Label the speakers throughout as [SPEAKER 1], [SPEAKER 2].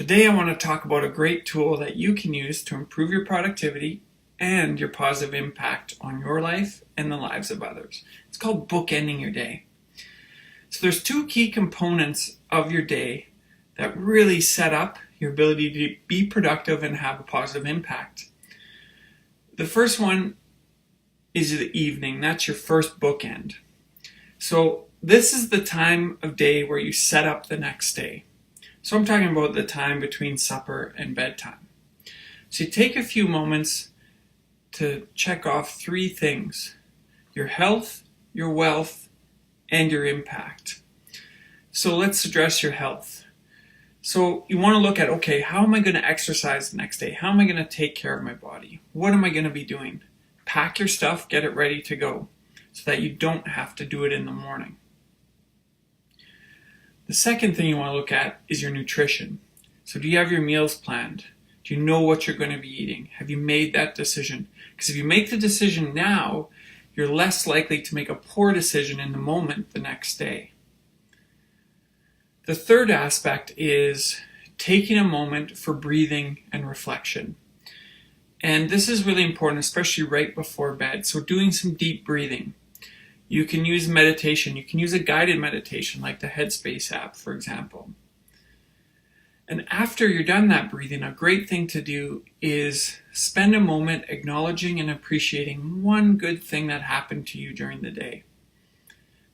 [SPEAKER 1] Today I want to talk about a great tool that you can use to improve your productivity and your positive impact on your life and the lives of others. It's called bookending your day. So there's two key components of your day that really set up your ability to be productive and have a positive impact. The first one is the evening. That's your first bookend. So this is the time of day where you set up the next day. So I'm talking about the time between supper and bedtime. So you take a few moments to check off three things: your health, your wealth, and your impact. So let's address your health. So you want to look at, okay, how am I going to exercise the next day? How am I going to take care of my body? What am I going to be doing? Pack your stuff, get it ready to go so that you don't have to do it in the morning. The second thing you want to look at is your nutrition. So do you have your meals planned? Do you know what you're going to be eating? Have you made that decision? Because if you make the decision now, you're less likely to make a poor decision in the moment the next day. The third aspect is taking a moment for breathing and reflection. And this is really important, especially right before bed. So doing some deep breathing. You can use meditation. You can use a guided meditation like the Headspace app, for example. And after you're done that breathing, a great thing to do is spend a moment acknowledging and appreciating one good thing that happened to you during the day.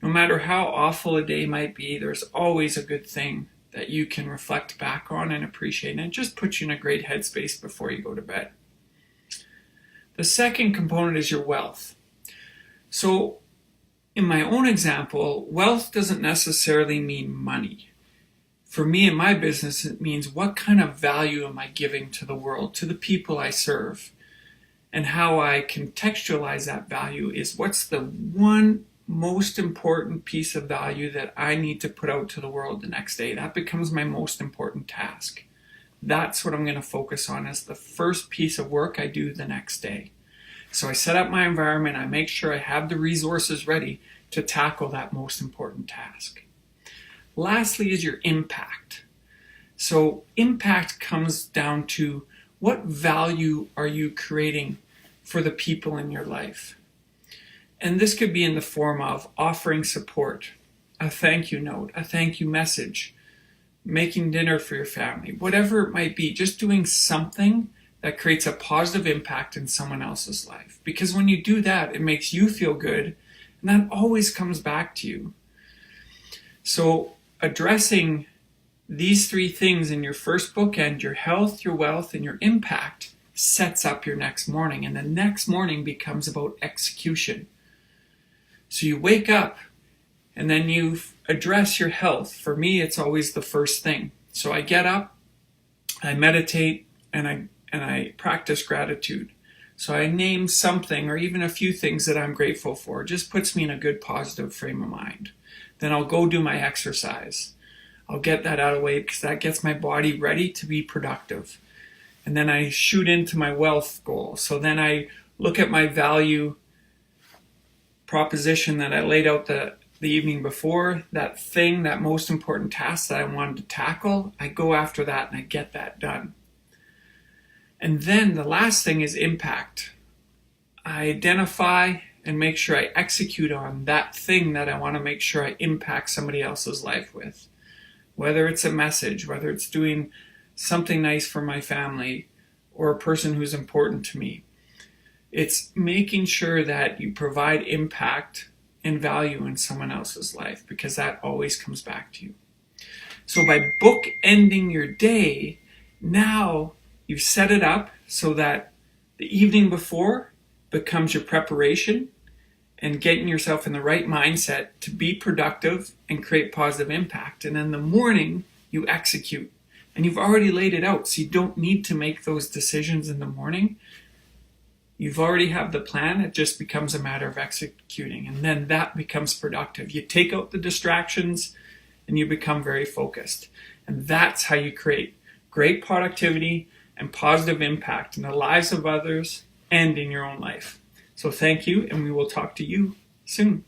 [SPEAKER 1] No matter how awful a day might be, there's always a good thing that you can reflect back on and appreciate. And it just puts you in a great headspace before you go to bed. The second component is your wealth. So in my own example, wealth doesn't necessarily mean money. For me in my business, it means what kind of value am I giving to the world, to the people I serve? And how I contextualize that value is what's the one most important piece of value that I need to put out to the world the next day. That becomes my most important task. That's what I'm going to focus on as the first piece of work I do the next day. So I set up my environment, I make sure I have the resources ready to tackle that most important task. Lastly is your impact. So impact comes down to what value are you creating for the people in your life? And this could be in the form of offering support, a thank you note, a thank you message, making dinner for your family, whatever it might be, just doing something that creates a positive impact in someone else's life. Because when you do that, it makes you feel good, and that always comes back to you. So addressing these three things in your first bookend, your health, your wealth, and your impact, sets up your next morning. And the next morning becomes about execution. So you wake up, and then you address your health. For me, it's always the first thing. So I get up, I meditate, and I practice gratitude. So I name something or even a few things that I'm grateful for. It just puts me in a good positive frame of mind. Then I'll go do my exercise. I'll get that out of the way because that gets my body ready to be productive. And then I shoot into my wealth goal. So then I look at my value proposition that I laid out the evening before, that thing, that most important task that I wanted to tackle. I go after that and I get that done. And then the last thing is impact. I identify and make sure I execute on that thing that I want to make sure I impact somebody else's life with. Whether it's a message, whether it's doing something nice for my family or a person who's important to me. It's making sure that you provide impact and value in someone else's life, because that always comes back to you. So by bookending your day, now you've set it up so that the evening before becomes your preparation and getting yourself in the right mindset to be productive and create positive impact. And then the morning you execute, and you've already laid it out, so you don't need to make those decisions in the morning. You've already have the plan. It just becomes a matter of executing, and then that becomes productive. You take out the distractions and you become very focused. And that's how you create great productivity and positive impact in the lives of others and in your own life. So thank you, and we will talk to you soon.